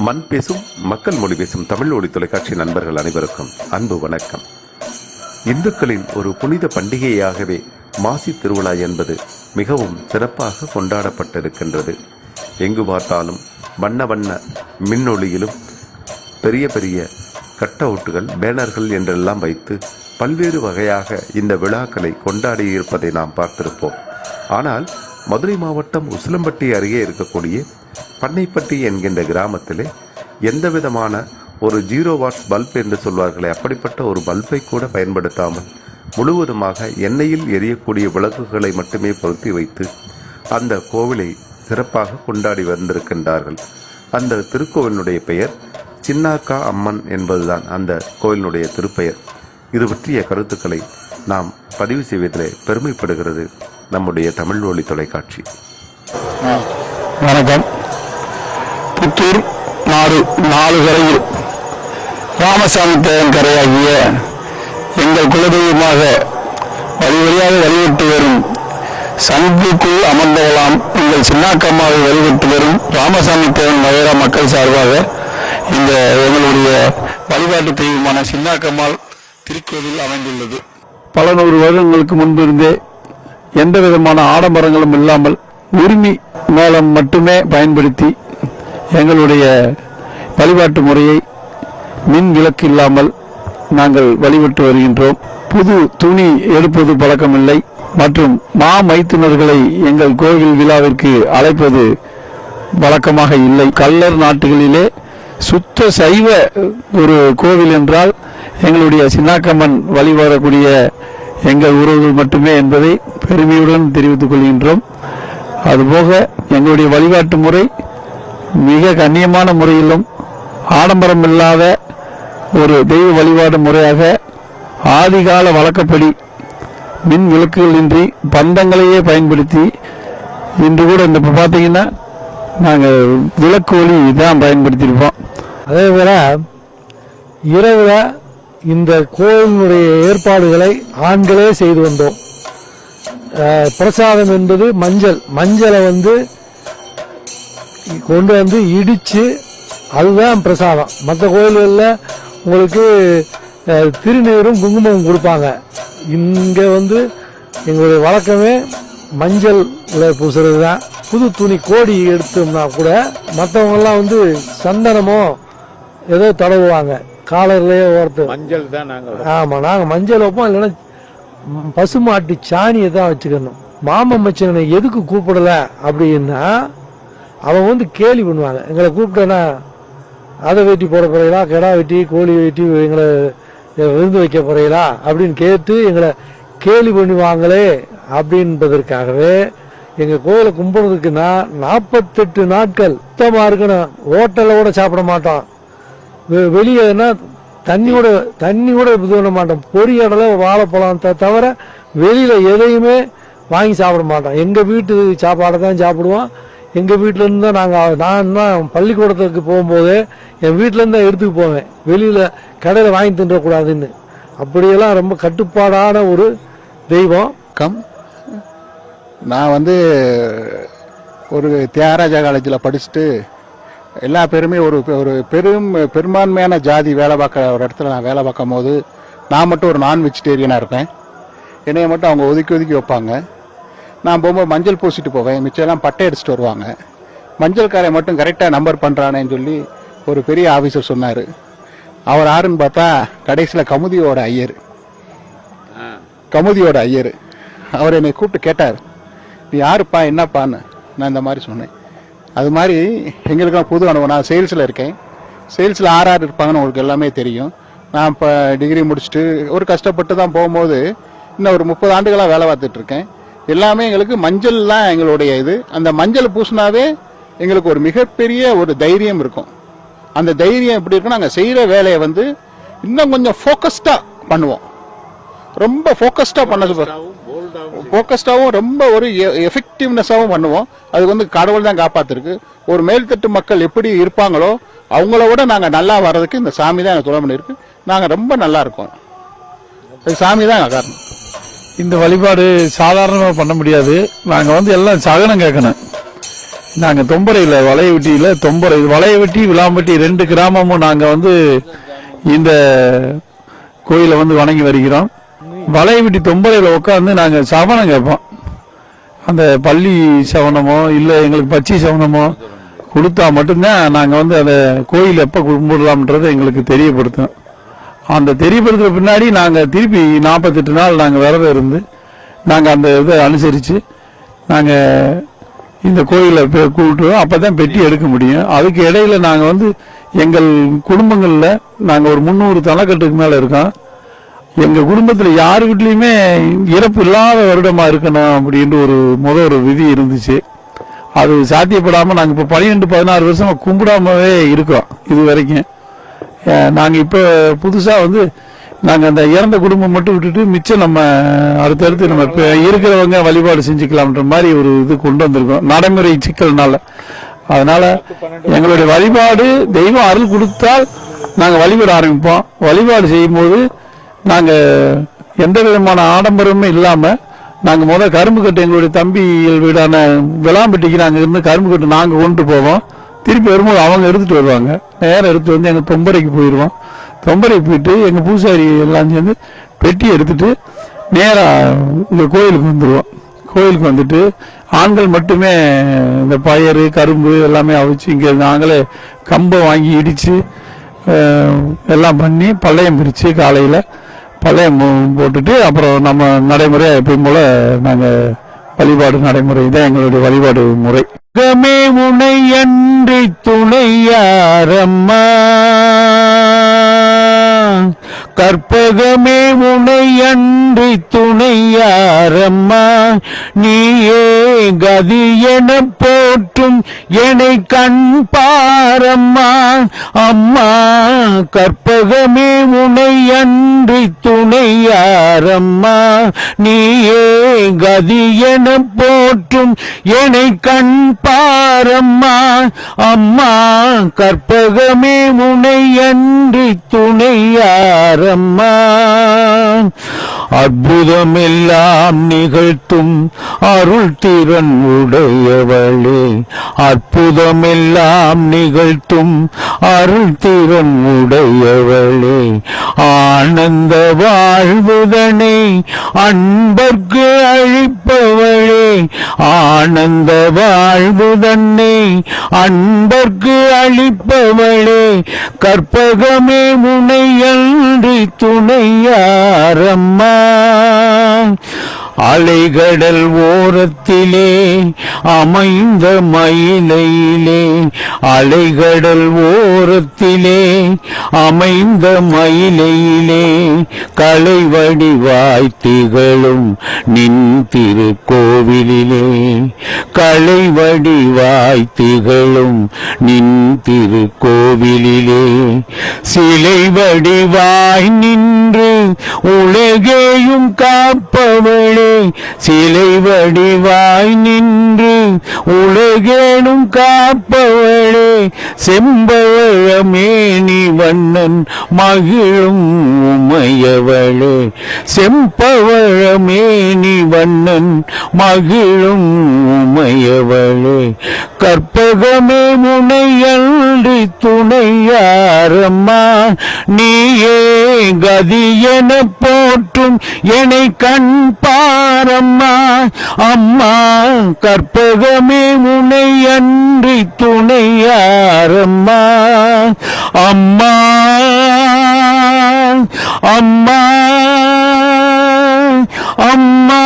மண் பேசும் மக்கள் மொழி பேசும் தமிழ் ஒளி தொலைக்காட்சி நண்பர்கள் அனைவருக்கும் அன்பு வணக்கம். இந்துக்களின் ஒரு புனித பண்டிகையாகவே மாசி திருவிழா என்பது மிகவும் சிறப்பாக கொண்டாடப்பட்டிருக்கின்றது. எங்கு பார்த்தாலும் வண்ண வண்ண மின்னொளியிலும் பெரிய பெரிய கட் அவுட்டுகள், பேனர்கள் என்றெல்லாம் வைத்து பல்வேறு வகையாக இந்த விழாக்களை கொண்டாடி இருப்பதை நாம் பார்த்திருப்போம். ஆனால் மதுரை மாவட்டம் உசிலம்பட்டி அருகே இருக்கக்கூடிய பண்ணைப்பட்டி என்கின்ற கிராமத்திலே எந்த விதமான ஒரு 0 வாட்ஸ் பல்ப் என்று சொல்வார்களே, அப்படிப்பட்ட ஒரு பல்பை கூட பயன்படுத்தாமல் முழுவதுமாக எண்ணெயில் எரியக்கூடிய விளக்குகளை மட்டுமே பொருத்தி வைத்து அந்த கோவிலை சிறப்பாக கொண்டாடி வந்திருக்கின்றார்கள். அந்த திருக்கோவிலுடைய பெயர் சின்னாக்கா அம்மன் என்பதுதான் அந்த கோவிலினுடைய திருப்பெயர். இது பற்றிய கருத்துக்களை நாம் பதிவு செய்வதிலே பெருமைப்படுகிறது நம்முடைய தமிழ் ஒளி தொலைக்காட்சி. வணக்கம். புத்தூர் நாலுகரையில் ராமசாமி தேவன் கரையாகிய எங்கள் குலதெய்வமாக வழிவழியாக வழிபட்டு வரும் சங்குக்குள் அமர்ந்தவளாம் எங்கள் சின்னாக்கம்மாவை வழிபட்டு வரும் ராமசாமி தேவன் மகேரா மக்கள் சார்பாக இந்த எங்களுடைய வழிபாட்டு தெய்வமான சின்னாக்கம்மாள் திருக்கோவில் அமைந்துள்ளது. பல நூறு வருடங்களுக்கு முன்பிருந்தே எந்த விதமான ஆடம்பரங்களும் இல்லாமல் உரிமை மேளம் மட்டுமே பயன்படுத்தி எங்களுடைய வழிபாட்டு முறையை மின் விளக்கு இல்லாமல் நாங்கள் வழிபட்டு வருகின்றோம். புது துணி எடுப்பது பழக்கமில்லை மற்றும் மைத்துனர்களை எங்கள் கோவில் விழாவிற்கு அழைப்பது வழக்கமாக இல்லை. கள்ளர் நாட்டுகளிலே சுத்த சைவ ஒரு கோவில் என்றால் எங்களுடைய சின்னாக்கம்மன் வழிபடக்கூடிய எங்கள் உறவுகள் மட்டுமே என்பதை பெருமையுடன் தெரிவித்துக் கொள்கின்றோம். அதுபோக எங்களுடைய வழிபாட்டு முறை மிக கண்ணியமான முறையிலும் ஆடம்பரம் இல்லாத ஒரு தெய்வ வழிபாடு முறையாக ஆதிகால வழக்கப்படி மின் விளக்குகளின்றி பந்தங்களையே பயன்படுத்தி இன்று கூட இந்த பார்த்தீங்கன்னா நாங்கள் விளக்கு ஒளி தான் பயன்படுத்தியிருப்போம். அதே போல இரவுல இந்த கோயிலுடைய ஏற்பாடுகளை ஆண்களே செய்து வந்தோம். பிரசாதம் என்பது மஞ்சளை கொண்டு வந்து இடிச்சு அதுதான் பிரசாதம். மற்ற கோயில்களில் உங்களுக்கு திருநீரும் குங்குமம் கொடுப்பாங்க. இங்கே எங்களுடைய வழக்கமே மஞ்சள் பூசுறது தான். புது துணி கோடி எடுத்தோம்னா கூட மற்றவங்கெல்லாம் சந்தனமோ ஏதோ தடவுவாங்க காலர்லயே ஓரத்து. மஞ்சள் தான் நாங்கள். ஆமா, நாங்கள் மஞ்சள் வைப்போம். இல்லைன்னா பசுமாட்டு சாணியை தான் வச்சுக்கணும். மாமன் எதுக்கு கூப்பிடல அப்படின்னா அவங்க கேலி பண்ணுவாங்க. எங்களை கூப்பிட்டேன்னா அதை வெட்டி போட போறீங்களா, கிடா வெட்டி கோழி வெட்டி எங்களை விருந்து வைக்க போறீங்களா அப்படின்னு கேட்டு எங்களை கேலி பண்ணுவாங்களே அப்படின்றதற்காகவே எங்க கோயிலை கும்பிடுறதுக்குன்னா 48 நாட்கள் சுத்தமா இருக்கணும். ஹோட்டல்ல கூட சாப்பிட மாட்டோம். வெளியேன்னா தண்ணி கூட இது பண்ண மாட்டோம். பொரியடலை வாழைப்பழம் தவிர வெளியில எதையுமே வாங்கி சாப்பிட மாட்டோம். எங்க வீட்டு சாப்பாடை தான் சாப்பிடுவோம். எங்க வீட்டுல இருந்து தான் நான் பள்ளிக்கூடத்துக்கு போகும்போது என் வீட்டுல இருந்து தான் எடுத்துட்டு போவேன். வெளியில கடையில வாங்கி தின்றக்கூடாதுன்னு. அப்படியெல்லாம் ரொம்ப கட்டுப்பாடான ஒரு தெய்வம். நான் ஒரு தியாகராஜா காலேஜில் படிச்சுட்டு எல்லா பேருமே ஒரு பெரும்பான்மையான ஜாதி வேலை பார்க்குற ஒரு இடத்துல நான் வேலை பார்க்கும் போது நான் மட்டும் ஒரு நான் வெஜிடேரியனாக இருப்பேன். என்னைய மட்டும் அவங்க ஒதுக்கி வைப்பாங்க. நான் போகும்போது மஞ்சள் பூசிட்டு போவேன். மிச்சம் பட்டை அடிச்சுட்டு வருவாங்க. மஞ்சள் காரை மட்டும் கரெக்டாக நம்பர் பண்ணுறானேன்னு சொல்லி ஒரு பெரிய ஆஃபீஸர் சொன்னார். அவர் யாருன்னு பார்த்தா கடைசியில் கமுதியோட ஐயர். அவர் என்னை கூப்பிட்டு கேட்டார், நீ யாருப்பா என்னப்பான்னு. நான் இந்த மாதிரி சொன்னேன். அது மாதிரி எங்களுக்கெல்லாம் புது அனுபவம். நான் சேல்ஸில் இருக்கேன். சேல்ஸில் யார் இருப்பாங்கன்னு உங்களுக்கு எல்லாமே தெரியும். நான் இப்போ டிகிரி முடிச்சுட்டு ஒரு கஷ்டப்பட்டு தான் போகும்போது இன்னும் ஒரு 30 ஆண்டுகளாக வேலை பார்த்துட்ருக்கேன். எல்லாமே எங்களுக்கு மஞ்சள் தான் எங்களுடைய இது. அந்த மஞ்சள் பூசினாவே எங்களுக்கு ஒரு மிகப்பெரிய ஒரு தைரியம் இருக்கும். அந்த தைரியம் எப்படி இருக்குன்னா, நாங்கள் செய்கிற வேலையை இன்னும் கொஞ்சம் ஃபோக்கஸ்டாக பண்ணுவோம். ரொம்ப ஃபோக்கஸ்டாக ஃபோக்கஸ்டாகவும் ரொம்ப ஒரு எஃபெக்டிவ்னஸாகவும் பண்ணுவோம். அது கடவுள் தான் காப்பாத்திருக்கு. ஒரு மேல்தட்டு மக்கள் எப்படி இருப்பாங்களோ அவங்கள விட நாங்கள் நல்லா வர்றதுக்கு இந்த சாமி தான் எனக்கு துணை பண்ணியிருக்கு. நாங்கள் ரொம்ப நல்லா இருக்கோம். சாமி தான் காரணம். இந்த வழிபாடு சாதாரணமாக பண்ண முடியாது. நாங்கள் வந்து எல்லாம் சகனம் கேட்கணும். நாங்கள் தொம்பரையில் வளையவெட்டியில் தொம்பரை வளையவெட்டி விளாம்பட்டி 2 கிராமமும் நாங்கள் வந்து இந்த கோயிலை வந்து வணங்கி வருகிறோம். வளையவெட்டி தொம்பரையில் உட்காந்து நாங்கள் சவனம் கேட்போம். அந்த பள்ளி சவனமோ இல்லை எங்களுக்கு பச்சை சவனமோ கொடுத்தா மட்டும்தான் நாங்கள் வந்து அந்த கோயில் எப்போ கும்பிடலாம்ன்றதை எங்களுக்கு தெரியப்படுத்தும். அந்த தெரியப்படுத்துற பின்னாடி நாங்கள் திருப்பி 48 நாள் நாங்கள் விரதம் இருந்து நாங்கள் அந்த இதை அனுசரித்து நாங்கள் இந்த கோயிலை கூப்பிட்டுருவோம். அப்போ தான் பெட்டி எடுக்க முடியும். அதுக்கு இடையில நாங்கள் வந்து எங்கள் குடும்பங்களில் நாங்கள் ஒரு 300 தலைக்கட்டுக்கு மேலே இருக்கோம். எங்கள் குடும்பத்தில் யார் வீட்லேயுமே இறப்பு இல்லாத வருடமாக இருக்கணும் அப்படின்ட்டு ஒரு விதி இருந்துச்சு. அது சாத்தியப்படாமல் நாங்கள் இப்போ 12-16 வருஷமாக கும்பிடாமவே இருக்கோம். இது வரைக்கும் நாங்கள் இப்போ புதுசாக வந்து நாங்கள் அந்த இறந்த குடும்பம் மட்டும் விட்டுட்டு மிச்சம் நம்ம அடுத்தடுத்து நம்ம இப்போ இருக்கிறவங்க வழிபாடு செஞ்சுக்கலாம்ன்ற மாதிரி ஒரு இது கொண்டு வந்திருக்கோம் நடைமுறை சிக்கல்னால. அதனால எங்களுடைய வழிபாடு தெய்வம் அருள் கொடுத்தால் நாங்கள் வழிபாடு ஆரம்பிப்போம். வழிபாடு செய்யும்போது நாங்கள் எந்த விதமான ஆடம்பரமும் இல்லாமல் நாங்கள் முதல் கரும்பு கட்டு எங்களுடைய தம்பிகள் வீடான விளாம்பட்டிக்கு நாங்கள் இருந்து கரும்பு கட்டு நாங்கள் கொண்டு போவோம். திருப்பி வரும்போது அவங்க எடுத்துகிட்டு வருவாங்க. நேரம் எடுத்து வந்து எங்கள் தொம்பரைக்கு போயிடுவோம். தொம்பரைக்கு போயிட்டு எங்கள் பூசாரி எல்லாம் சேர்ந்து பெட்டி எடுத்துட்டு நேராக இந்த கோயிலுக்கு வந்துடுவோம். கோயிலுக்கு வந்துட்டு ஆண்கள் மட்டுமே இந்த பயறு கரும்பு எல்லாமே அவிச்சு இங்கே நாங்களே கம்பம் வாங்கி இடித்து எல்லாம் பண்ணி பள்ளையம் பிரித்து காலையில் பள்ளையம் போட்டுட்டு அப்புறம் நம்ம நடைமுறை எப்பயும் போல் நாங்கள் வழிபாடு நடைமுறை தான் எங்களுடைய வழிபாடு முறை. கமே உனை அன்றி துணையாரம்மா, கற்பகமே உனை அன்றி துணையாரம்மா, நீயே கதி என போற்றும் என்னை கண் பாரம்மா. அம்மா கற்பகமே உனை அன்றி துணையாரம்மா, நீயே கதி என போற்றும் என்னை கண் பாரம்மா. அம்மா கற்பகமே உனை அன்றி துணையாரம்மா. அற்புதமெல்லாம் நிகழ்த்தும் அருள் திறன் உடையவளே, அற்புதமெல்லாம் நிகழ்த்தும் அருள் திறன் உடையவளே, ஆனந்த வாழ்வுதனை அன்பர்க்கு அழிப்பவளே, ஆனந்த வாழ்வுதனை அன்பர்க்கு அழிப்பவளே, கற்பகமே முனையன்றி துணையாரம்மா. அலைகடல் ஓரத்திலே அமைந்த மயிலையிலே, அலைகடல் ஓரத்திலே அமைந்த மயிலையிலே, கலை வடிவாய் திகழும் நின் திருக்கோவிலிலே, கலை வடிவாய் திகழும் நின் திருக்கோவிலிலே, சிலை வடிவாய் நின்று உலகேயும் காப்பவளே, சிலை வடிவாய் நின்று உலகேனும் காப்பவளே, செம்பவழமேனி வண்ணன் மகிழும் உமையவளே, செம்பவழமேனி வண்ணன் மகிழும் உமையவளே, கற்பகமே முனையன்றி துணையாரம்மா. நீயே கதி என போற்றும் என்னை கண் பாரம்மா. அம்மா கற்பகமே முனையன்றி துணையாரம்மா. அம்மா அம்மா அம்மா